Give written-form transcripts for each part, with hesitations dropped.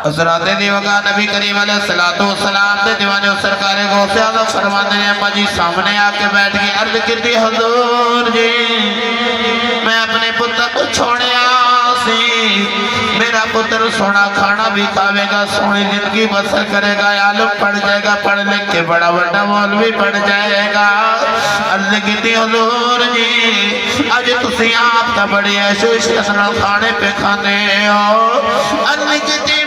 حضرات دیوگا نبی کریم علیہ السلام دے دیوانے سرکار غوث اعظم فرماتے ہیں اما جی سامنے آ کے بیٹھ گئی عرض کی حضور جی میں اپنے پتر کو چھوڑے آسی میرا پتر سونا کھانا بھی کھاوے گا سونی زندگی بسر کرے گا عالم پڑھ جائے گا پڑھ لکھ کے بڑا بڑا مولوی پڑھ جائے گا عرض کی حضور جی آج تسی آپ کا بڑی عیش و عشرت نال کھانے پہ کھانے ہو عرض کی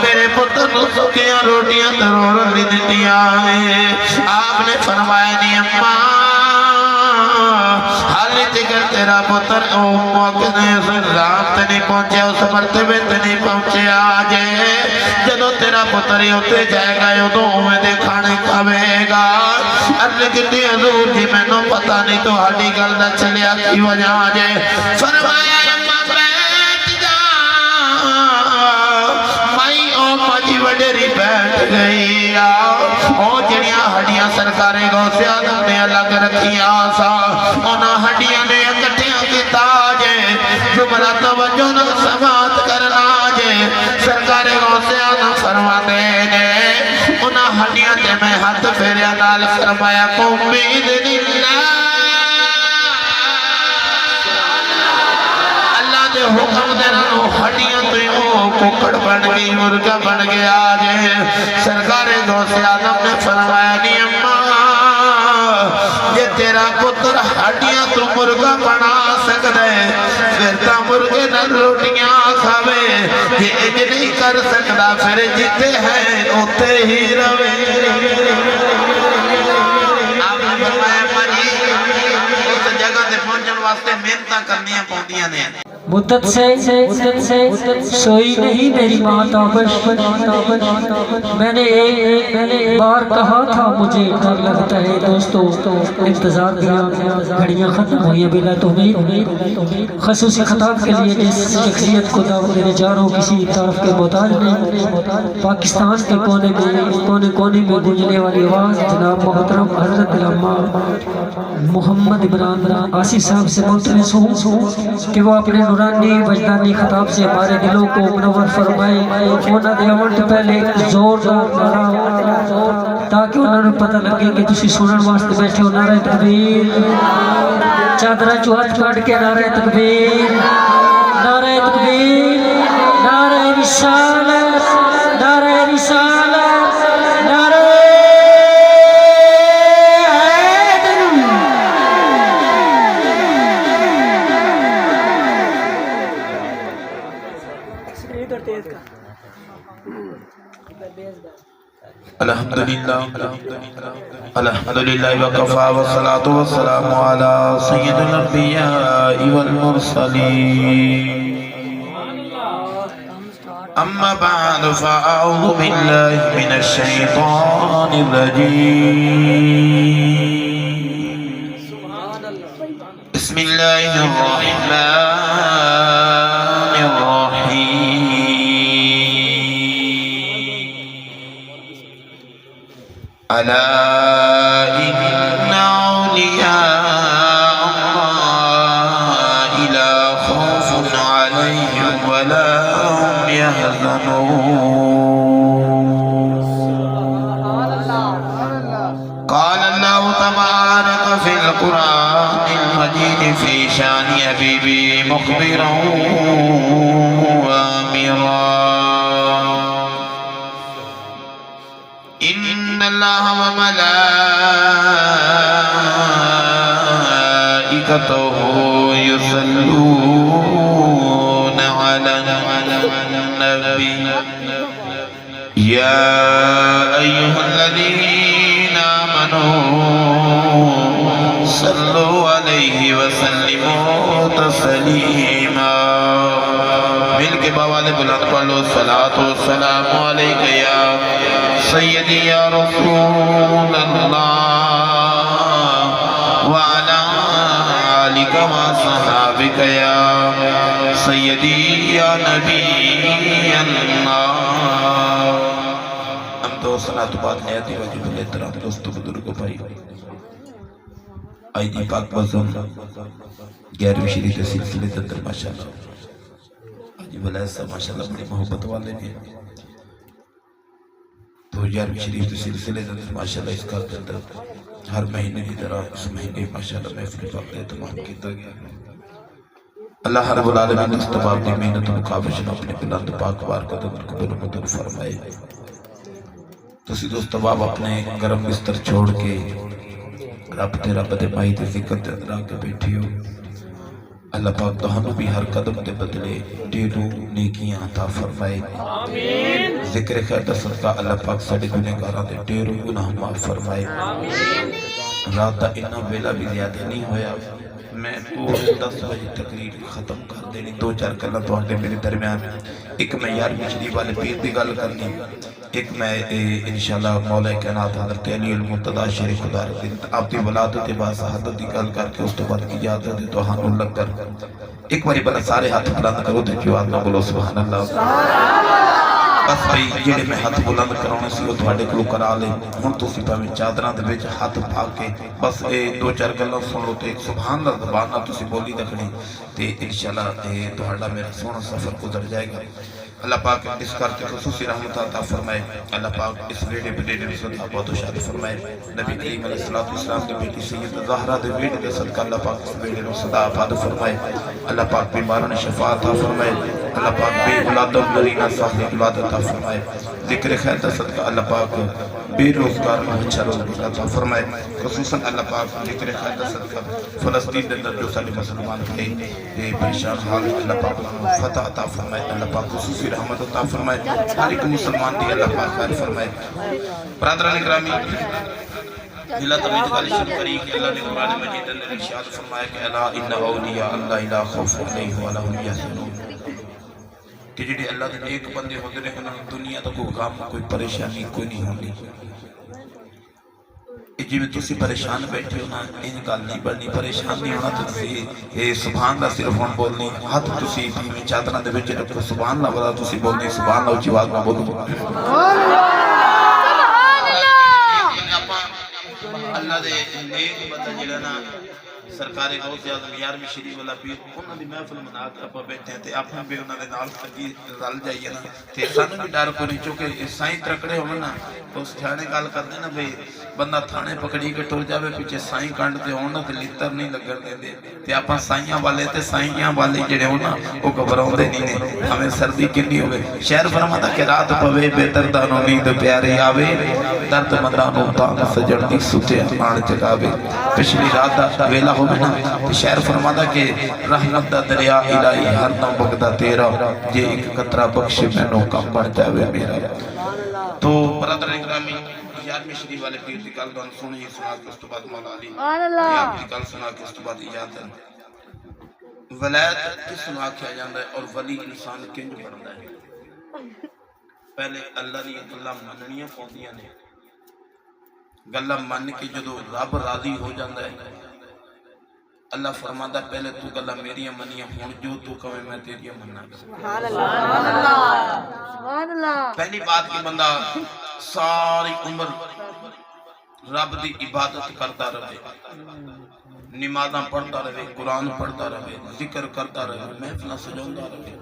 میرے پتر نو سکیاں روٹیاں ضرور لی دیتیاں ہیں آپ نے فرمایا نہیں اماں حالی تکر تیرا پتر موقع نہیں اس رام تے نہیں پہنچے اس مرتبے تے نہیں پہنچے آجے جدو تیرا پتر ہی ہوتے جائے گا یہ دو میں دے کھانے کھاوے گا عرض کتی حضور جی میں نو پتا نہیں تو ہڈی گلدہ چلیا کی وجہ آجے فرمایا وڈیری بیٹھ گئی او جنیاں ہڈیاں سرکار غوث اعظم نے الگ رکھیاں سا انہاں ہڈیاں نے اکٹھیاں کیتا جے جملہ توجہ نہ سماعت کرنا جے سرکار غوث اعظم فرماتے نے انہاں ہڈیاں تے میں ہاتھ پھیریا نال فرمایا قوم باذن اللہ دے حکم دے رنو ہڈیاں تو ککڑ بن گئی مرغا بن گیا آجے سرکار غوث اعظم نے فرمایا نہیں اماں یہ تیرا پتر ہڈیاں تو مرغا بنا سکتے پھر تا مرغے نہ روٹیاں کھاوے یہ اج نہیں کر سکتا پھر جیتے ہیں اوتے ہی روے آپ نے فرمایا اماں جی اس جگہ دے پہنچن واسطے محنتاں کرنیاں پوندیاں نے مدت سے سوئی نہیں میری ماں تابش میں نے ایک بار کہا تھا مجھے ڈر لگتا ہے دوستو انتظار کیا گھڑیاں ختم ہوئی بلا تمہیں خصوصی خطاب کے لیے جس شخصیت کو دعوت دینے جا رہا ہوں کسی طرف کے محتاج نہیں پاکستان کے کونے میں گونجنے والی آواز جناب محترم حضرت علامہ محمد عمران آصف صاحب سے ملتمس ہوں کہ وہ اپنے نورانی وجدانی خطاب سے ہمارے دلوں کو منور فرمائے انہاں دے آمن تو پہلے زوردار نعرہ تاکہ انہوں نے پتہ لگے کہ تسی سنن واسطے بیٹھے ہو نعرہ تکبیر چادرہ چوہت کاٹ کے نعرہ تکبیر نعرہ تکبیر نعرہ رسالت نعرہ رسالت نعرہ الحمدللہ وقفا والصلاة والسلام على سید الانبیاء والمرسلین اما بعد فاعوذ باللہ من الشیطان الرجیم بسم اللہ الرحمن الرحیم ألا إن أولياء الله لا خوف عليهم ولا هم يحزنون قال الله تبارك في القرآن المجيد في شان حبيبي مخبرا وآمرا إن الله وملائكته يصلون على النبي يا أيها الذين آمنوا صلوا عليه وسلموا تسليما مل کے بوالے بلند پڑھو صلاة والسلام علیک یا سیدی یا رسول اللہ وعلا آلک و صحابک یا سیدی یا نبی اللہ ہم تو صلاة بات نیتی وجب الاحترام دوستو بزرگو بھائی آئی دی پاک بزم 11ویں شریف سلسلے تندر ماشاءاللہ ولید صاحب ماشاءاللہ بڑی محبت والے بھی تو 11ویں شریف کے سلسلے میں ماشاءاللہ اس کا ہر مہینے کی طرح اس مہینے ماشاءاللہ محفل پاک کا اہتمام کیا گیا اللہ رب العالمین اس تمام کی محنت و مقابش میں اپنے بلند پاک بار قدم قبول و منظور فرمائے تسی دوست باب اپنے گرم بستر چھوڑ کے رب تیرا بدے مائی دے ذکر دے اندر آکے بیٹھی ہو اللہ پاک تہانو بھی ہر قدم دے بدلے ڈیروں نیکیاں عطا فرمائے ذکر خیر دا صدقہ اللہ پاک ساڑے گنہگاراں دے ڈیروں گناہ معاف فرمائے رات دا انہا ویلا بھی زیادہ نہیں ہویا میں پورے 10 بجے تقریر ختم کر دینی 2-4 کلہ تو آگے میرے درمیان ایک میں 11ویں شریف والے پیر بھی گل کرنی ایک میں انشاءاللہ مولا کائنات حضرت علی المرتضیٰ شیر خدا رضی آپ دی ولادت با شہادت دی گل کر کے اس تو بعد اجازت دے تو ہانوں لگ کر ایک باری بلا سارے ہاتھ بلند کرو تے جو آدھنا بولو سبحان اللہ بس بھئی جیڑے میں ہاتھ بلند کراؤں سی وہ تھوڑے کلو کرا لے ہن تو سی پاویں چادراں دے وچ ہاتھ پا کے بس 2-4 گلاں سن لو تے سبحان اللہ زبان نال تسی بولی رکھنی تے انشاءاللہ تہاڈا میرا سونا سفر گزر جائے گا اللہ پاک اس کرتے خصوصی رحمت عطا فرمائے اللہ پاک اس ویڈے بڑیڈے میں صدقہ بہت اشارہ فرمائے نبی کریم علیہ السلام کے بیٹی سید زہرہ دے ویڈے دے صدقہ اللہ پاک اس ویڈے میں صدقہ بہت فرمائے اللہ پاک بیماران شفاعت عطا فرمائے اللہ پاک بے اولاد و نرینہ صاحب اولاد عطا فرمائے ذکر خیر دا صدقہ اللہ پاک بے روزگار میں اچھا روزگار عطا فرمائے خصوصاً اللہ پاک ذکر خیر دا صدقہ فلسطین دے اندر جو سارے مسلمان تھے پریشان حال اللہ پاک فتح عطا فرمائے اللہ پاک خصوصی رحمت عطا فرمائے ہر ایک مسلمان دی اللہ پاک خیر فرمائے برادران اکرامی دلہ تمید گالی شروع کری کہ اللہ نے قرآن مجید اندر ارشاد فرمایا کہ الا ان اولیاء اللہ لا خوف علیہم ولا هم یحزنون کہ جڑے اللہ دے نیک بندے ہوندے نے انہاں دنیا دا کوئی غم کوئی پریشانی کوئی نہیں ہوندی جی میں تسی پریشان بیٹھے ہونا ان گل نہیں بڑھنی پریشان نہیں ہونا تسی سبحان اللہ صرف ہون بولنی ہاتھ تسی میں چادراں دے وچ رکھو سبحان اللہ بلا تسی بولنی سبحان اللہ اچھی آواز میں بولو اللہ دے نیک بندہ جڑا نا سرکار غوث اعظم 11ویں شریف والا پیر انہاں دی محفل منا کے اپا بیٹھے ہیں تے اپنا بھی انہاں دے نال سکی رل جائیے نا تے سانوں بھی ڈر کوئی چونکہ سائیں ترکڑے ہون نا تو اس تھانے گل کردے نا بھئی بندہ تھانے پکڑی کے ٹر جاوے پیچھے سائیں کانڈ تے ہون تے لتر نہیں لگن دیندے تے اپا سائیاں والے تے سائیاں والے جڑے ہون نا او گھبراوندے نہیں نے ہمیں سردی کنی ہوے شعر فرماتا کہ رات پوے بے دردانو نیند پیارے آوے درد مندانو تانگ سجن دی ستے آن جگاوے پچھلی رات دا ویلا ہوگا نا شعر فرماتا کہ رحمت دا دریا الہی ہر دم بگدا تیرا یہ ایک قطرہ بخش میں نو کم بڑھ جاوے میرا تو برادر اکرامی 11ویں شریف والے پیر دی گل دان سنی سنا کے اس تو بعد مولا علی آپ دی گل سنا کے اس تو بعد اجازت ولایت کس نو آکھیا جاندا ہے اور ولی انسان کنج بندا ہے پہلے اللہ دی گلاں مننیاں پوندیاں نے گلاں من کے جدوں رب راضی ہو جاندا ہے اللہ فرماتا پہلے تو گلاں میریاں منیاں ہون جو تو کہے میں تیریاں مننا سبحان اللہ پہلی بات کہ بندہ ساری عمر رب دی عبادت کرتا رہے نمازاں پڑھتا رہے قرآن پڑھتا رہے ذکر کرتا رہے محفلہ سجاوندا رہے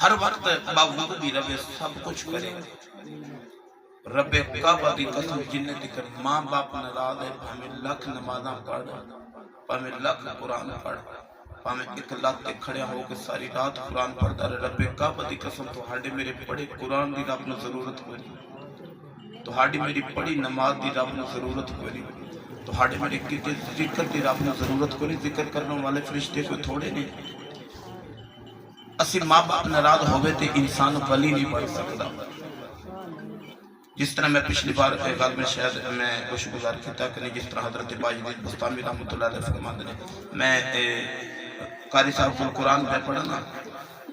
ہر وقت باوجود بھی رہے سب کچھ کرے رب کعبہ دی قسم جنت کر ماں باپ ناراض ہے ہمیں لکھ نمازاں پڑھ ہمیں لکھ قرآن پڑھ ہمیں ایک لاکھ تے کھڑے ہو کے ساری رات قرآن پڑھتا رہے رب کعبہ دی قسم تو ہاڈے میرے پڑھے قرآن دی رب نے ضرورت کوئی تو ہاڈی میری پڑھی نماز دی رب نے ضرورت کوئی تو ہاڈے میرے ذکر دی رب نے ضرورت کوئی ذکر کرنے والے فرشتے کوئی تھوڑے نہیں اسی ماں باپ ناراض ہوئے تے انسان ولی نہیں بن سکتا جس طرح میں پچھلی بار غالب میں شاید میں خوش گزار کیتا کہ جس طرح حضرت باجدید بستامی رحمت اللہ علیہ فرماتے ہیں میں قاری صاحب کو قرآن پہ پڑھا نا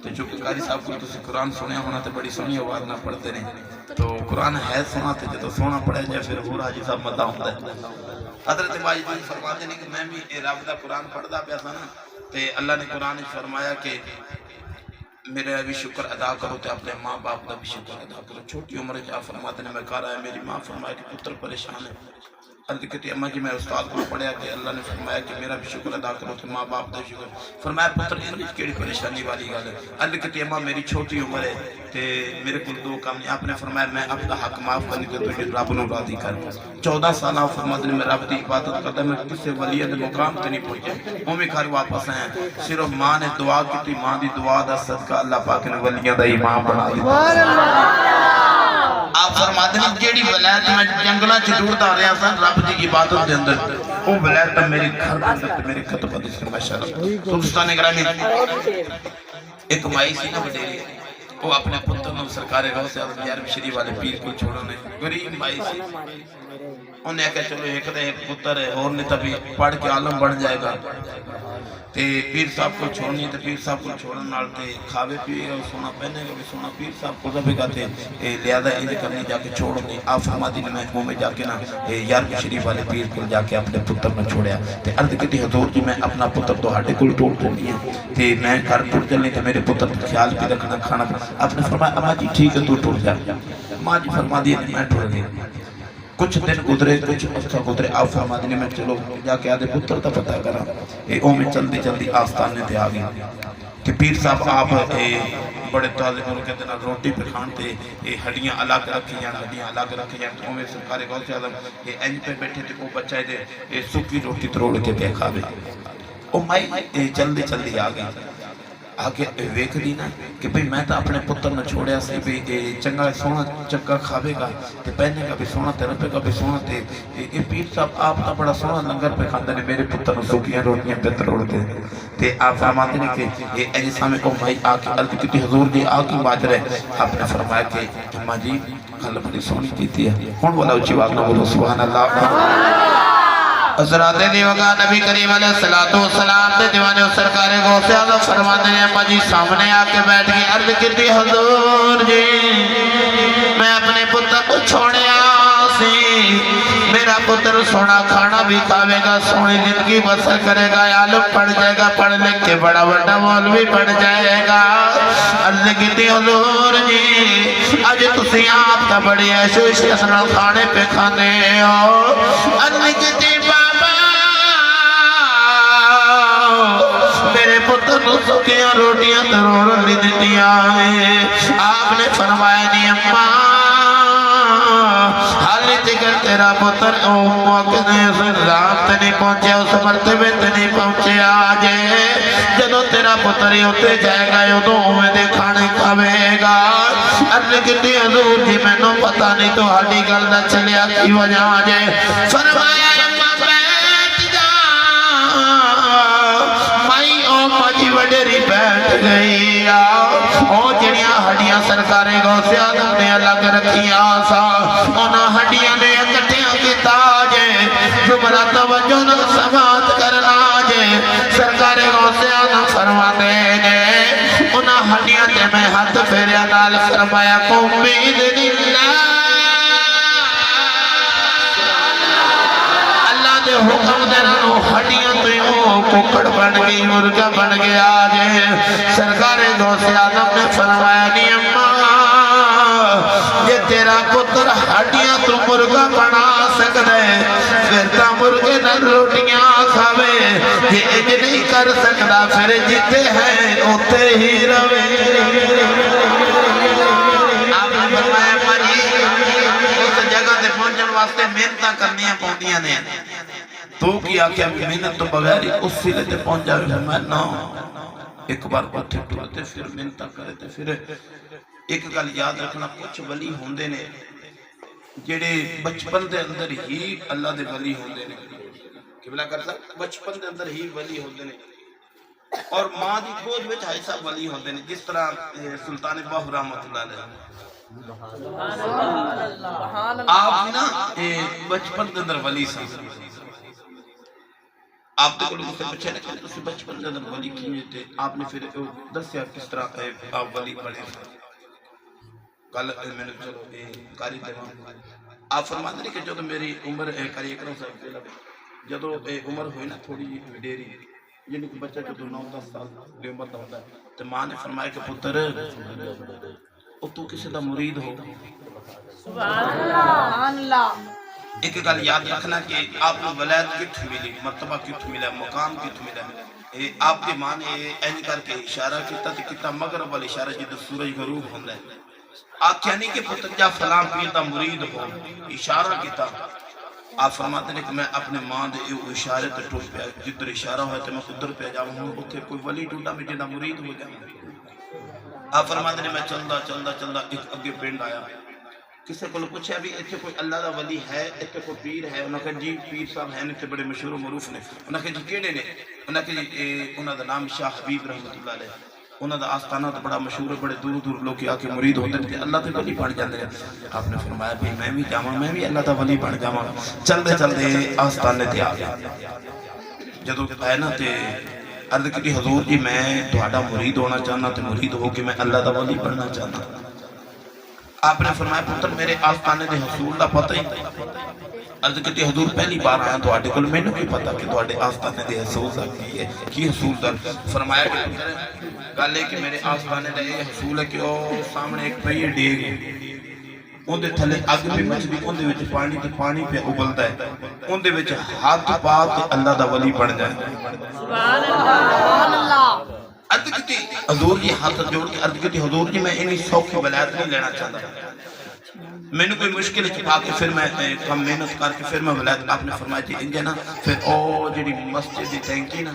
تو جو قاری صاحب کو تسی قرآن سنے ہونا تو بڑی سونی آواز نہ پڑھتے نہیں تو قرآن ہے سونا تو جب سونا پڑھے جائے پھر ہو حاجی صاحب مدہ ہوتا ہے حضرت باجدید فرماتے ہیں کہ میں بھی رب دا قرآن پڑھتا پیا تھا نا تو اللہ نے قرآن فرمایا کہ میرا بھی شکر ادا کرو تے اپنے ماں باپ دا بھی شکر ادا کرو چھوٹی عمر جا فرماتے نے میں کہا رہا ہے میری ماں فرمایا کہ پتر پریشان ہے عرض کی اما جی میں استاد کو پڑھیا کہ اللہ نے فرمایا کہ میرا بھی شکر ادا کرو کہ ماں باپ دا شکر فرمایا پتر ان وچ کیڑی پریشانی والی گل ہے عرض کی اما میری چھوٹی عمر ہے تے میرے کو دو کام نہیں آپ نے فرمایا میں اپنا حق معاف کرنے کے تجھے رب نو راضی کر 14 سالہ فرمایا میں رب دی عبادت کرتا میں کسی ولی دے مقام تے نہیں پہنچے اوویں گھر واپس آیا صرف ماں نے دعا کی ماں دی دعا دا صدقہ اللہ پاک نے ولیاں دا امام بنا دیا آپ فرماتے ہیں جیڑی ولایت میں جنگلہ چٹوڑتا رہا سن رب دی عبادت دے اندر وہ ولایت میرے گھر دے اندر میرے خطبہ دے سے ماشاءاللہ دوستان گرامی ایک مائی سی نا وڈیری وہ اپنے پتر نو سرکار غوث اعظم یار شریف والے پیر کو چھوڑنے غریب مائی سی انہیں کہا چلو ایک دے ایک پتر ہے اور نہیں تبھی پڑھ کے عالم بڑھ جائے گا تے پیر صاحب کو چھوڑنی تے پیر صاحب کو چھوڑن نال تے کھاوے پیے گا سونا پہنے گا بھی سونا پیر صاحب کو دبے گا تے لہذا انہیں کرنی جا کے چھوڑنی آپ فرماتی نے محکموں میں جا کے نا یار شریف والے پیر کو جا کے اپنے پتر میں چھوڑیا تے عرض کی حضور جی میں اپنا پتر تو ہاٹے کل ٹوڑ دینی ہے تے میں گھر ٹوڑ چلنی تے میرے پتر کا خیال بھی رکھنا کھانا آپ نے فرمایا اما جی ٹھیک ہے تو ٹوڑ جا ماں جی فرما دی میں ٹوڑ گئی کچھ دن گزرے کچھ عرصہ گزرے آپ فرماتے ہیں میں چلو جا کے آدھے پتر تا پتہ کرا او میں جلدی جلدی آستانے تے آگئی کہ پیر صاحب آپ بڑے تازے مرو کہتے ہیں روٹی پہ کھانتے ہڈیاں الگ رکھی جان ہڈیاں الگ رکھی جان او میں سرکار غوث اعظم انج پہ بیٹھے تھے وہ بچہ دے سکی روٹی تروڑ کے پہ کھاوے او مائی جلدی جلدی آگئی آگے ویک دی نا کہ بھئی میں تا اپنے پتر نے چھوڑیا سی بھی چنگا سونا چکا کھاوے گا تے پہنے گا بھی سونا تے رپے گا بھی سونا تے یہ پیر صاحب آپ تا بڑا سونا لنگر پہ کھاندے نے میرے پتر نے سوکیاں روٹیاں پہ تروڑ دے تے آپ فرماتے ہیں کہ یہ ایجی سامنے کو بھائی آکے عرض کی حضور جی آکے باج رہے آپ نے فرمایا کہ اماں جی کھل بڑی سونی کیتی ہے ہون والا اچھی واقعہ بولو سبحان اللہ حضرات دیوگا نبی کریم علیہ السلام دے دیوانے سرکار غوث اعظم فرماتے ہیں اما جی سامنے آ کے بیٹھ گئی عرض کی حضور جی میں اپنے پتر کو چھوڑیا سی میرا پتر سونا کھانا بھی کھاوے گا سونی زندگی بسر کرے گا عالم پڑھ جائے گا پڑھ لکھ کے بڑا بڑا مولوی پڑھ جائے گا عرض کی حضور جی آج تسی آپ کا بڑی عیشو عشرت نال کھانے پہ کھانے ہو عرض کی میرے پتر کو سکیاں روٹیاں تروڑ لی دیتیاں ہیں آپ نے فرمایا نہیں اماں حالی تکر تیرا پتر موقع نے رام تے نہیں پہنچے اس مرتبے تے نہیں پہنچے آجے جدو تیرا پتر ہی ہوتے جائے گا یہ دو میں دے کھانے کھاوے گا عرض کی حضور جی میں نو پتہ نہیں تو ہاڑی گل نہ چلیا کی وجہ آجے فرمایا ماجی وڈیری بیٹھ گئی او جڑیاں ہڈیاں سرکار غوث اعظم نے الگ رکھیاں سا اونا ہڈیاں نے اکٹھیاں کیتا جے زمرہ توجہ نہ سماعت کرنا جے سرکار غوث اعظم فرماتے نے اونا ہڈیاں تے میں ہاتھ پھیریا نال فرمایا قوم باذن اللہ اللہ دے حکم دے نو ہڈیاں ککڑ بن گئی مرغا بن گیا آجے سرکار غوث اعظم نے فرمایا نہیں اماں یہ تیرا پتر ہڈیاں تو مرغا بنا سکتا ہے پھر تا مرغے نہ روٹیاں کھاوے یہ اج نہیں کر سکتا پھر جیتے ہیں ہوتے ہی روے آپ نے فرمایا مجھے اس جگہ دے پہنچن واسطے محنتاں کرنیاں پہنچیاں نے تو کیا کہ محنت تو بغیر ہی اس سیلے تے پہنچ جائے میں نہ ایک بار اٹھے ٹوتے پھر محنت کرے تے پھر ایک گل یاد رکھنا کچھ ولی ہوندے نے جڑے بچپن دے اندر ہی اللہ دے ولی ہوندے نے قبلہ کر سکتا بچپن دے اندر ہی ولی ہوندے نے اور ماں دی گود وچ ایسا ولی ہوندے نے جس طرح سلطان باہو رحمۃ اللہ علیہ آپ نا بچپن دے اندر ولی سا آپ تو کوئی مجھ سے پچھے رکھا تو سے بچپن جدر ولی کیے تھے آپ نے پھر دسیا کس طرح آپ ولی پڑھے کل میں نے چلو کاری دیوان آپ فرماتے ہیں کہ جو تو میری عمر کاری اکرم صاحب کے لئے جدو عمر ہوئی نا تھوڑی ڈیری یعنی کہ بچہ جو 9-10 سال دی عمر دا ہوتا ہے تو ماں نے فرمایا کہ پتر او تو کسی دا مرید ہو سبحان اللہ ایک گل یاد رکھنا کہ آپ کو ولایت کتھوں ملی، مرتبہ کتھوں ملا، مقام کتھوں ملا. آپ دی ماں نے انج کر کے اشارہ کیتا تے کیتا مغرب والا اشارہ جدوں سورج غروب ہوندا ہے. آکھیا نہیں کہ پتر جا فلاں پیر دا مرید ہو، اشارہ کیتا. آپ فرماتے ہیں کہ میں اپنے ماں دے اشارے تے ٹر پیا، جدھر اشارہ ہوئے تے میں ادھر پہ جاؤں ہوں، اتھے کوئی ولی ٹوٹا میں جنہ مرید ہو جاؤں. آپ فرماتے ہیں میں چلدا چلدا چلدا ایک اگے پنڈ آیا. کسی کو پوچھا بھی اتنے کوئی اللہ دا ولی ہے، اتنے کوئی پیر ہے؟ انہوں نے کہا جی پیر صاحب ہیں اتنے بڑے مشہور و معروف نے. انہوں نے کہا جی کیڑے نے؟ انہوں نے کہا جی انہوں دا نام شاہ حبیب رحمۃ اللہ علیہ. انہوں دا آستانہ تو بڑا مشہور ہے، بڑے دور دور لوگ آ کے مرید ہوتے ہیں، اللہ تے ولی بن جاندے ہیں. آپ نے فرمایا بھی میں بھی جاواں، میں بھی اللہ دا ولی بن جاواں. چلدے چلدے آستانے تے آ گیا. جدوں آئے نا تے عرض کی حضور جی میں تہاڈا مرید ہونا چاہنا تے مرید ہو کے میں اللہ دا ولی بننا چاہنا. آپ نے فرمایا پتر میرے آستانے دے حصول دا پتہ ہی. عرض کی حضور پہلی بار آیا تہاڈے کول، مینوں کی پتہ کہ تہاڈے آستانے دے حصول دا کی ہے، کی حصول دا. فرمایا کہ گل ہے کہ میرے آستانے دا یہ حصول ہے کہ او سامنے ایک پئی ڈیگ ہے، اون دے تھلے اگ بھی مچدی، اون دے وچ پانی تے پانی پہ ابلدا ہے، اون دے وچ ہاتھ پا تے اللہ دا ولی بن جائے. سبحان اللہ. عرض کی حضور جی ہاتھ جوڑ کے عرض کی حضور جی میں انہی سوکھی ولایت نہیں لینا چاہتا، میں نے کوئی مشکل چھپا کے پھر میں کم محنت کر کے پھر میں ولایت. آپ نے فرمایا جی انجے نا پھر او جڑی مسجد دی ٹینکی نا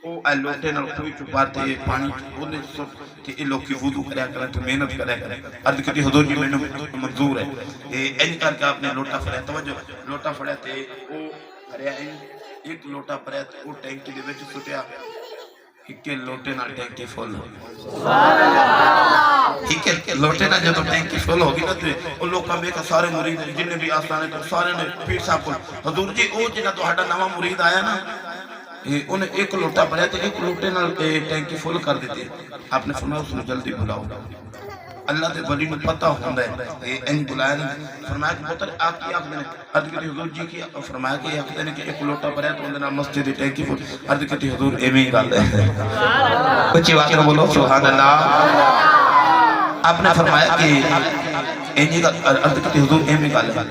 او اے لوٹے نال کوئی چپارتے پانی اونے سب کہ یہ لوگ کی وضو کریا کریں تو محنت کریا کریں. عرض کی حضور جی میں نے منظور ہے. انج کر کے آپ نے لوٹا پھڑیا، توجہ لوٹا پھڑیا تے او پھڑیا ایک لوٹا پھڑیا تے او ٹینکی دے وچ سٹیا. ایک لوٹے نہ ٹینکی فل ہو، ایک لوٹے نہ جب ٹینکی فل ہوگی نا تو ان لوگ کا بے کا سارے مرید جنہیں بھی آستانے تو سارے نے پیر صاحب کو حضور جی او جنہ تو ہٹا نوا مرید آیا نا انہیں ایک لوٹا پڑیا تو ایک لوٹے نہ ٹینکی فل کر دیتے. آپ نے فرمایا اس نے جلدی بلاؤ، اللہ دے ولی میں پتہ ہوندہ ہے. این بلایا نے فرمایا کہ پتر آپ کی آخ دینے. عرض کی حضور جی کی فرمایا کہ آخ دینے کہ ایک لوٹا پڑیا تو اندر مسجد ٹینکی فل. عرض کی حضور ایمی گال ہے، کچھ بات نہ بولو سبحان اللہ. آپ نے فرمایا کہ اینی کا عرض کی حضور ایمی گال ہے.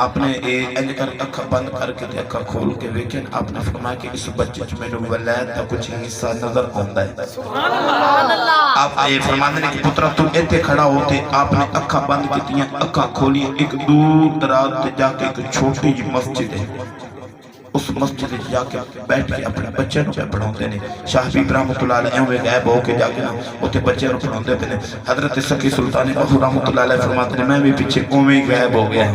آپ نے اینی کر اکھا بند کر کے اکھا کھول کے ویکن آپ نے فرمایا کہ اس بچے میں نے ولایت کا کچھ حصہ نظر آتا ہے. آپ فرماتے ہیں کہ پترہ تم ایتے کھڑا ہوتے. آپ نے اکھا بند کی تیاں اکھا کھولی، ایک دور دراز جا کے ایک چھوٹی جی مسجد ہے، اس مسجد جا کے بیٹھ کے اپنے بچے نو پہ پڑھاؤں دے نے. شاہ حبیب رحمت اللہ علیہ میں غائب ہو کے جا کے نا اتے بچے نو پڑھاؤں دے نے. حضرت سکی سلطانی بہو رحمت اللہ علیہ فرماتے ہیں میں بھی پیچھے اومی غائب ہو گیا.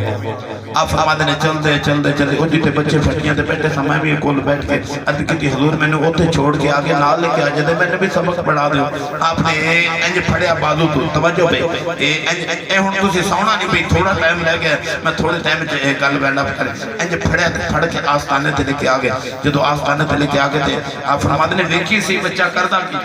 آپ فرماتے ہیں چل دے او جیتے بچے پھٹیاں دے بیٹھے سمائے بھی کول بیٹھ کے عرض کی حضور میں نے اوتے چھوڑ کے آگے نال لے کے آ جاتے میں نے بھی سبق پڑھا دے. آپ نے انج پھڑیا بازو تو توجہ بے اے ہن تسی سونا نہیں بھی تھوڑا ٹائم لے گیا، میں تھوڑے ٹائم گل بیٹھا کر انج پھڑیا تے پھڑ کے آستانے تے لے کے آ گئے. جدو آستانے تے لے کے آ گئے تھے آپ فرماتے نے ویکھی سی بچہ کردہ کی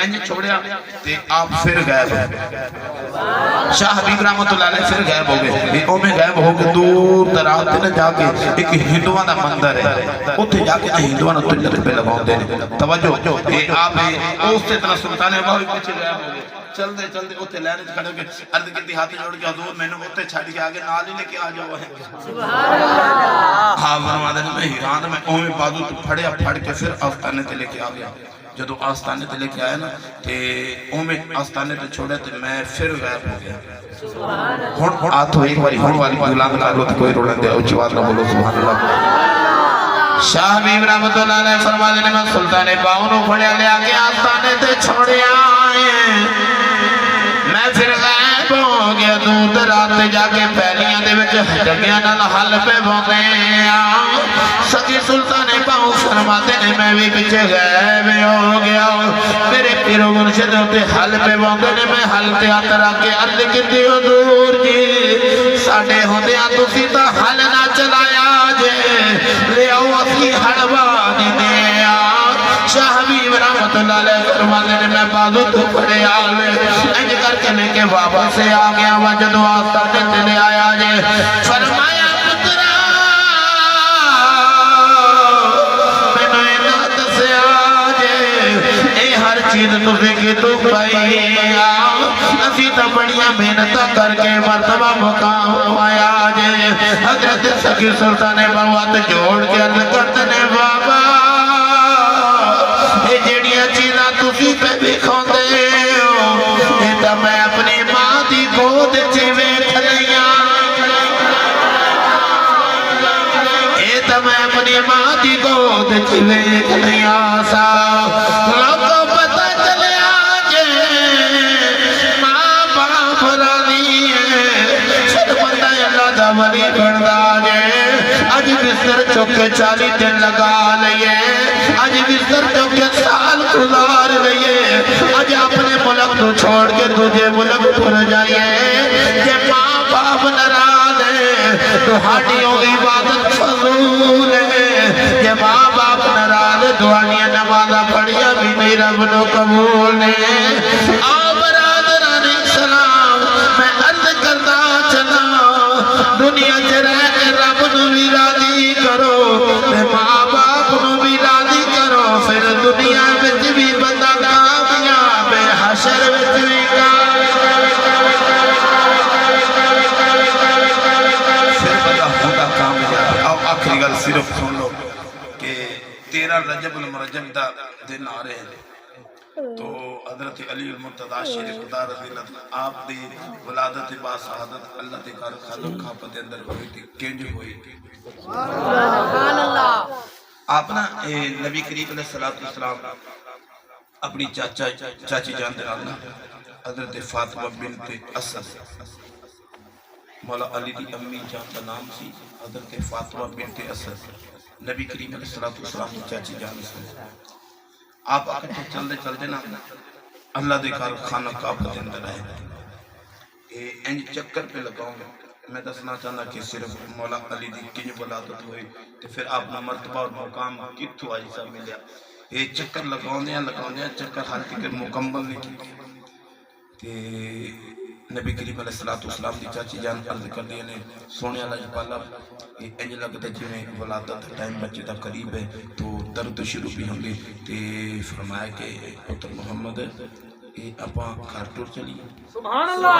انج چھوڑیا تے آپ پھر غائب ہو. شاہ حبیب رحمت اللہ علیہ پھر غائب ہو گئے. او میں غائب ہو کے دور دراز تے جا کے ایک ہندوان دا مندر ہے، اوتھے جا کے ہندوان تجربے پہ لگاؤں دے. توجہ آپ اس سے اتنا سلطان بہو پیچھے غائب ہو گئے. چل دے اوتے لینے کھڑے کے عرض کی ہاتھ جوڑ کے حضور میں نے اوتے چھڑ کے آگے نال ہی لے کے آ جاؤ ہے. سبحان اللہ. ہاں فرماتے ہیں میں حیران میں اوے بازو تو پھڑیا پھڑ کے پھر آستانے تے لے کے آ گیا. جدو آستانے تے لے کے آیا نا تے اوے آستانے تے چھوڑے تے میں پھر غائب ہو گیا. ہن آتھو ایک باری ہن والی بلند کر لو تے کوئی رولن دے اونچی آواز نہ بولو سبحان اللہ. شاہ حبیب رحمت اللہ علیہ فرماتے ہیں میں سلطان باؤ نو پھڑیا لے آ کے آستانے تے چھوڑیا میں پھر غائب ہو گیا. دور دراز تے جا کے پہلیاں دے وچ جگیاں نال حل پہ بوندے سکی سلطان باؤ فرماتے ہیں میں بھی پیچھے غائب ہو گیا. میرے پیرو مرشد تے حل پہ بوندے نے میں حل تے ہاتھ رکھ کے عرض کیتی حضور جی ساڈے ہوندیاں تسی تاں حل نہ چلایا جے لے آؤ اسی ہڑوا دی دیا. شاہ حبیب رحمت اللہ علیہ فرماتے ہیں میں بازو تو پڑے آلے انج کر کے لے کے واپس سے آ گیا. وجدو آستانے تے لے آیا جے فرمایا پترا میں نے دسیا جے اے ہر چیز تُسے کی تو پائی اسی تا بڑیاں محنتہ کر کے مرتبہ مقام آیا جے حضرت سکی سلطان بروات جوڑ کے عرض کرتے نے بابا یہ جڑیاں چیزاں تُسی پہ بھی کھوندے ہو یہ تا میں اپنی ماں دی گود چیوے کھلیاں یہ تا میں اپنی ماں دی گود چیوے کھلیاں سا لوگوں پتہ چلے آجے ماں باپ راضی ہے پھر بندہ اللہ دا ولی بڑھدا جے آج بستر چوکے 40 دن لگا لئے آج بستر چوکے سال گزار لئے آج اپنے ملک تو چھوڑ کے تجھے ملک پر جائیے کہ ماں باپ ناراض ہے تو ہاڑیوں عبادت فضول ہے کہ ماں باپ ناراض دعائیاں نمازہ پڑھیا بھی نہیں رب نو قبول ہے آؤ برادران اسلام میں عرض کرتا چلا دنیا چرے کے رب نو بھی راضی کرو میں ماں باپ نو بھی راضی کرو پھر دنیا میں بھی بندہ کامیاب ہے حشر میں بھی آخری گل صرف سن لو کہ 13 رجب المرجب دا دن آ رہے ہیں تو حضرت علی المرتضی شیر خدا رضی اللہ عنہ آپ دی ولادت با سعادت اللہ دے کار خالق کھاپا دے اندر ہوئی تھی کینج ہوئی سبحان اللہ آپ نا نبی کریم علیہ السلام اپنی چاچی جان دے آلنا حضرت فاطمہ بنت اسد مولا علی دی امی جان کا نام سی حضرت فاطمہ بنت اسد نبی کریم علیہ السلام کی چاچی جان سے آپ اکٹھے چل دے نا اللہ دے کار خانہ کعبہ دے اندر آئے انج چکر پہ لگاؤں میں دسنا چاہنا کہ صرف مولا علی دی کنج ولادت ہوئی تو پھر آپ نے مرتبہ اور مقام کتھو آئی سا ملیا یہ چکر لگاؤں دیا چکر حال تک مکمل نہیں کی نبی کریم علیہ السلام دی چاچی جان عرض کر دیا نے سونے اللہ جبالا انج لگتا جی میں ولادت ٹائم بچے دا قریب ہے تو درد شروع بھی ہوں گے تے فرمایا کہ پتر محمد اپا گھر ٹور چلی سبحان اللہ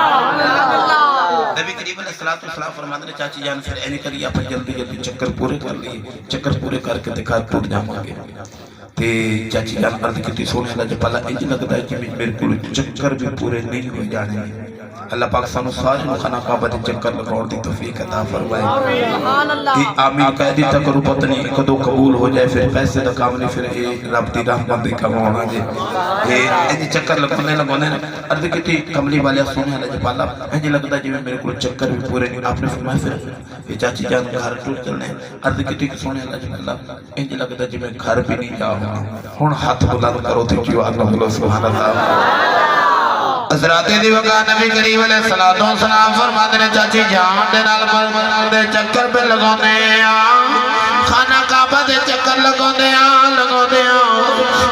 نبی کریم علیہ السلام فرماتے ہیں چاچی جان پھر اینی کری آپ جلدی چکر پورے کر لیے چکر پورے کر کے دکھا ٹور جاؤں گے تے چاچی جان عرض کی سونے اللہ جبالا انج لگتا ہے کہ میرے کو چکر بھی پورے نہیں ہوئے جانے اللہ پاک سانو سارے خانہ کعبہ دے چکر لگاؤ دی توفیق عطا فرمائے سبحان اللہ آمین کہہ دیتا کرو پتنی کدو قبول ہو جائے پھر پیسے دا کام نہیں پھر رب دی رحمت دی کمانا جے یہ چکر لگانے عرض کی تھی کملی والے سونے اللہ جبالا انجھے لگتا جی میرے کو چکر بھی پورے نہیں آپ نے فرمایا پھر یہ چاچی جان گھر ٹور چلنے عرض کی تھی سونے اللہ جبالا انجھے لگتا جی میں گھر بھی نہیں جاؤں ہون ہاتھ بلند کرو تھی جو اللہ بلو سبحان اللہ حضرات دی وقا نبی کریم علیہ السلام فرماتے ہیں چاچی جان دے نال دے چکر پہ لگانے خانہ کعبہ دے چکر لگانے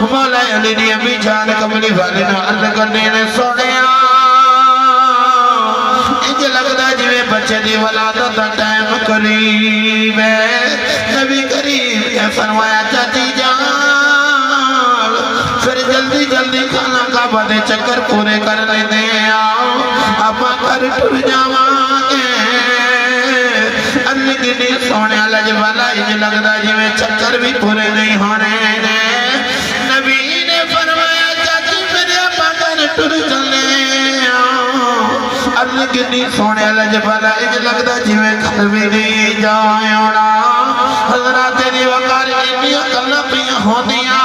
مولا علی دی امی جان کملی والی نو عرض کرنے نے سونے انج لگدا جویں بچے دی ولادت دا ٹائم قریب ہے نبی کریم نے فرمایا چاچی جان پھر جلدی خانہ کعبہ دے چکر پورے کر لینے آپا کر ٹر جاوانگے اللہ کی نہیں سونے اللہ جبالا انج لگدا جی میں چکر بھی پورے نہیں ہونے نبی نے فرمایا چاچی میرے آپا کر ٹر چلے اللہ کی نہیں سونے اللہ جبالا انج لگدا جی میں گھر بھی نہیں جائیں حضرات دی وقار انہی اکلہ پیاں ہوندیاں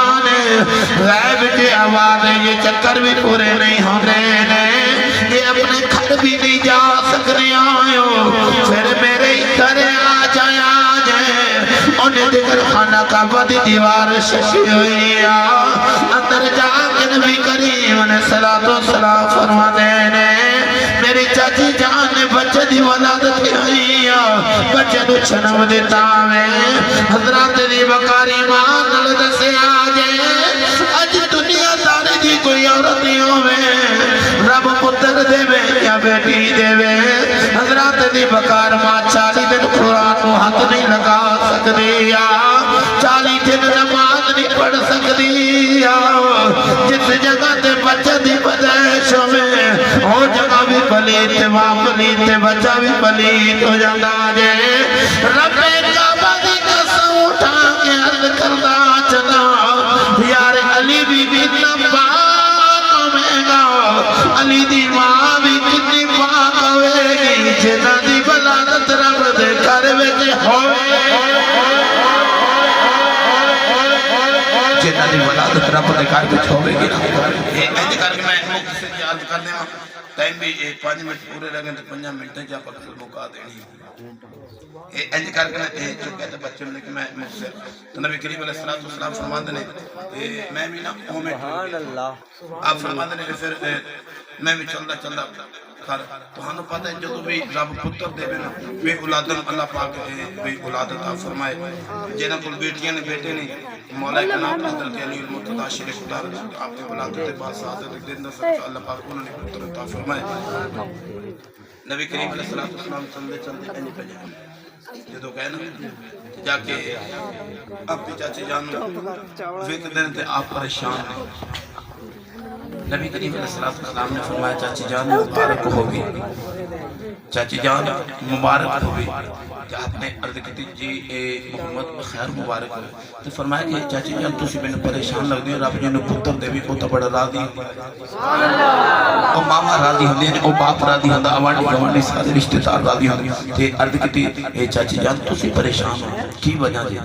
غیب کی آواز ہے یہ چکر بھی پورے نہیں ہونے یہ اپنے گھر بھی نہیں جا سکنے آئے پھر میرے گھر آ جائے انہیں دیکھر خانہ کعبہ دی دیوار شکی ہوئی اندر جا کے نبی کریم نے صلاة و سلام فرما دینے میری چاچی جان نے بچے دی ولادت کی ہوئی بچے نو چھنم دیتا میں حضرات دی بکاری مان لدہ سے آجے آج دنیا داری دی کوئی عورتیوں میں رب پتر دے میں یا بیٹی دے میں حضرات دی بکار ماں 40 دن قرآن کو ہاتھ نہیں لگا سکتی 40 دن نماز نہیں پڑھ سکتی جس بچہ بھی پلیت ہو جاتا جے رب کعبہ دی قسم اٹھا کے عرض کردا چلا یار علی بی اتنا پاک ہوے گا علی دی ماں بھی کتنی پاک ہوے گی جنہاں دی ولادت رب دے گھر وچ ہوے جنہاں دی ولادت رب دے گھر وچ ہوے گی نا انج کر کے میں مختصر یاد کر دیواں ٹائم بھی 5 منٹ پورے رہ گئے تے 5 منٹاں چ اپاں مکا دینی انج کر کے جو کہتے بچے نے کہ میں مختصر تو نبی کریم علیہ الصلوۃ والسلام فرماندے نے میں بھی نا اوویں سبحان اللہ آپ فرماندے نے پھر میں بھی چلدا چلدا کر تہانوں پتہ ہے جدوں بھی رب پتر دے نا بے اولاد اللہ پاک بے اولاد عطا فرمائے جنہاں کول بیٹیاں نے بیٹے نے مولا کلام حضرت علی المرتضی شیر خدا آپ کے ولادت کے بعد سعادت دین دا صدقہ اللہ پاک انہوں نے پتر عطا فرمائے نبی کریم علیہ الصلوۃ والسلام چلدے چلدے انج پہ جدوں کہے نا جا کے اپنی چاچی جان فکر دین تے آپ پریشان ہیں نبی کریم علیہ السلام نے فرمایا چاچی جان مبارک ہوگی چاچی جان مبارک ہوگی کہ آپ نے عرض کی جی محمد خیر مبارک ہو تو فرمایا کہ چاچی جان تسی میں پریشان لگ دی رب جی نے پتر دے بھی پتر بڑا راضی او ماما راضی ہوندے نے او باپ راضی ہوندا اوانڈی گوانڈی سارے رشتہ دار راضی ہوندے تے عرض کی چاچی جان تسی پریشان ہو کی وجہ جی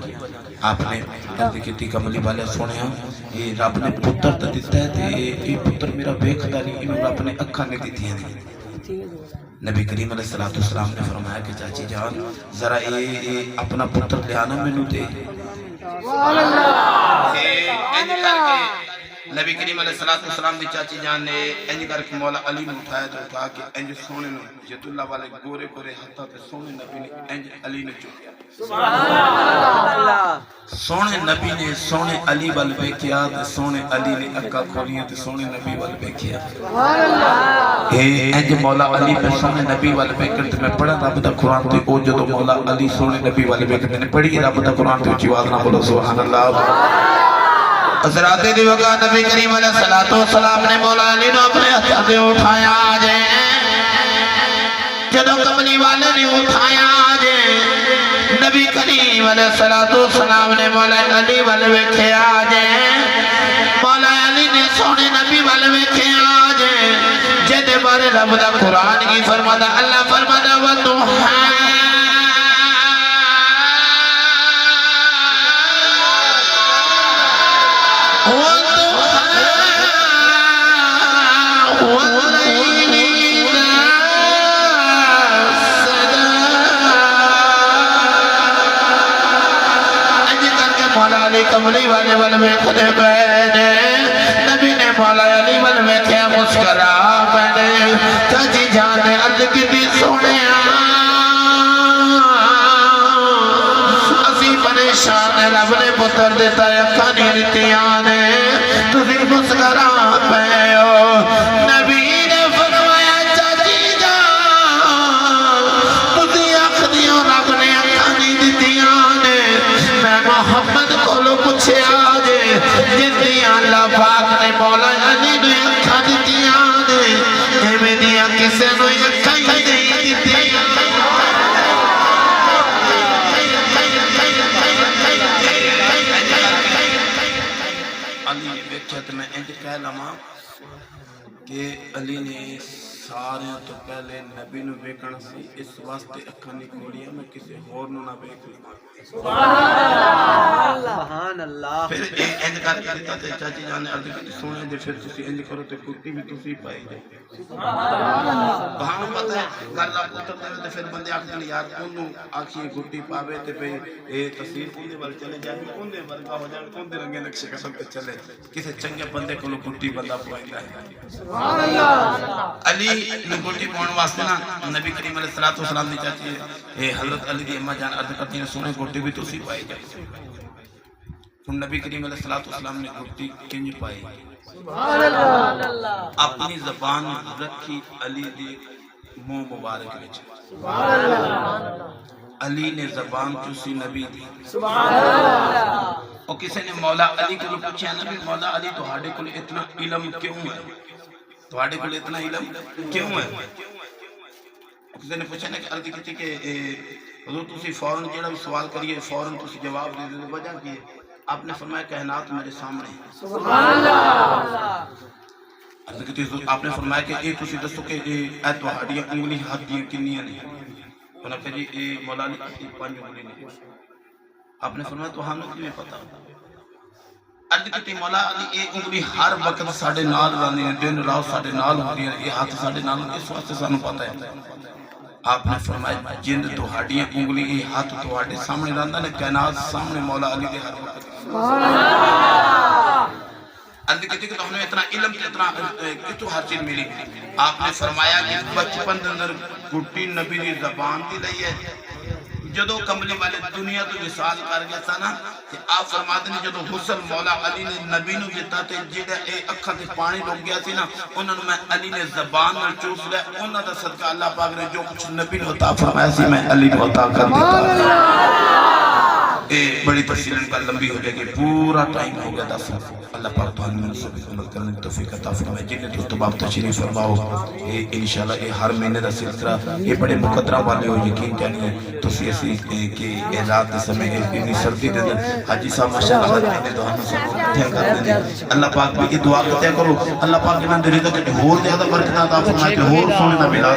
آپ نے عرض کی کملی والے سنیا یہ رب نے پتر تے دتا ہے تے یہ پتر میرا ویکھدا نہیں انہوں رب نے اکھاں نہیں دتیاں نے نبی کریم علیہ الصلوۃ والسلام نے فرمایا کہ چاچی جان ذرا یہ اپنا پتر لے آنا مینوں دے سبحان اللہ نبی کریم علیہ السلام دی چاچی جان نے انج کر کے مولا علی نے اٹھایا تو اٹھا کے انج سونے نے جت اللہ والے گورے گورے ہاتھاں تے سونے نبی نے انج علی نے چکیا سبحان اللہ سونے نبی نے سونے علی ول ویکھیا تے سونے علی نے اکھاں کھولیاں تے سونے نبی ول ویکھیا سبحان اللہ انج مولا علی پہ سونے نبی ول ویکھن تے میں پڑھا رب دا قرآن تے او جدوں مولا علی سونے نبی ول ویکھن نے پڑھی رب دا قرآن تے اونچی آواز نال بولو سبحان اللہ حضرات دی وقت نبی کریم علیہ الصلوۃ والسلام نے مولا علی نے اپنے ہاتھ سے اٹھایا جے جدوں کملی والے نے اٹھایا جے نبی کریم علیہ الصلوۃ والسلام نے مولا علی ول ویکھیا جے مولا علی نے سونے نبی ول ویکھیا جے جدے بارے رب دا قرآن کی فرماتا اللہ فرماتا وَضُحَا کملی والے ول میں کھڑے بیٹھے نبی نے مولا علی ول میں کیا مسکرا بیٹھے چاچی جان نے عرض کی سونیا اسی پریشان رب نے پتر دیتا اکھاں نہیں دتیاں نے تسی مسکرا پے ہو نبی نے فرمایا چاچی جان تسی اکھ دیو رب نے اکھاں نہیں دتیاں نے میں محمد پوچھے آجے جن دیاں اللہ پاک نے مولا علی نے اکھاں دتیاں نے ایویں دیاں کسے نو اکھاں ہی نہیں دتیاں علی نے بیٹھا تو میں انج کہہ لواں کہ علی نے سارے تو پہلے نبی نو ویکھنا سی اس واسطے اکھاں نہیں کھولیا میں کسی ہور نو نہ ویکھ لواں سبحان اللہ پھر انج کر کے دیتا تے چاچی جان نے عرض کی سونے دے پھر تسی انج کرو تے کتی بھی تسی پائی جائے سبحان اللہ بہانو پتہ ہے گل دا پتر تے پھر بندے آکھدے نے یار اونوں آکھیے گٹی پاوے تے پئی اے تصویر اوندے ول چلے جائے اوندے ورگا ہو جائے اوندے رنگے نقشے قسم تے چلے کسے چنگے بندے کولو گٹی بندہ پوائندا ہے سبحان اللہ علی نو گٹی پاون واسطے نا نبی کریم علیہ الصلوۃ والسلام دی چاچی حضرت علی دی اما جان عرض کرتی ہیں سونے گٹی بھی تسی پائی جائے ہن نبی کریم علیہ الصلوۃ والسلام نے گٹی کنج پائی سبحان اللہ اپنی زبان رکھی علی دی منہ مبارک وچ سبحان اللہ علی نے زبان چوسی نبی دی سبحان اللہ اور کسی نے مولا علی کو پوچھا نبی مولا علی تہاڈے کول اتنا علم کیوں ہے تہاڈے کول اتنا علم کیوں ہے کسی نے پوچھا نا کہ عرض کی کہ حضور تسی فوراً جڑا بھی سوال کریے فوراً تسی جواب دے دے، وجہ کی ہے؟ آپ نے فرمایا کائنات میرے سامنے ہے۔ سبحان اللہ عرض کی آپ نے فرمایا کہ اے تسی دسو کہ اے تہاڈیاں انگلی ہاتھ دیاں کنیاں نے؟ انہوں نے کہا جی اے مولا علی کی 5 انگلی نے۔ آپ نے فرمایا تو ہمیں کیوں پتا؟ عرض کی مولا علی اے انگلی ہر وقت ساڑھے نال رہنے ہیں، دن رات ساڑھے نال ہوتی ہیں، اے ہاتھ ساڑھے نال ہوتی ہیں، اس واسطے سانوں پتا ہے۔ آپ نے فرمایا جن تہاڈیاں انگلی اے ہاتھ تہاڈے سامنے رہندا نے، کائنات سامنے مولا علی دے ہر وقت۔ عرض کی کہ ہمیں اتنا علم تے اتنا کتوں ہر چیز ملی؟ آپ نے فرمایا کہ بچپن دے اندر گھٹی نبی دی زبان دی لئی ہے، جدو کملی والے دنیا تو وصال کر گیا تھا نا، کہ آپ فرماتے ہیں جدو حسن مولا علی نے نبی نو دیتا تے جڑا اے اکھاں تے پانی رک گیا سی نا، انہوں نے میں علی نے زبان نال چوس لیا، انہاں دا صدقہ اللہ پاک نے جو کچھ نبی نے عطا فرمایا سی میں علی کو عطا کر دیتا۔ اے بڑی تفصیل ان کا لمبی ہو جائے گی، پورا ٹائم ہو گیا دس۔ اللہ پاک تو ہمیں سب عمل کرنے کی توفیق عطا فرمائے۔ جن نے تو باب تشریف فرماؤ، اے انشاءاللہ اے ہر مہینے دا سلسلہ یہ بڑے مقدرہ والے ہو، یقین جانیے تسی اسی کہ اے رات دے سمے اتنی سردی دے دن حاجی صاحب ماشاءاللہ ہر مہینے تو ہم سب اٹھیا کرتے ہیں۔ اللہ پاک بھی دعا کرتے کرو، اللہ پاک انہاں دے رزق وچ ہور زیادہ برکت عطا فرمائے کہ ہور سونے دا ملاد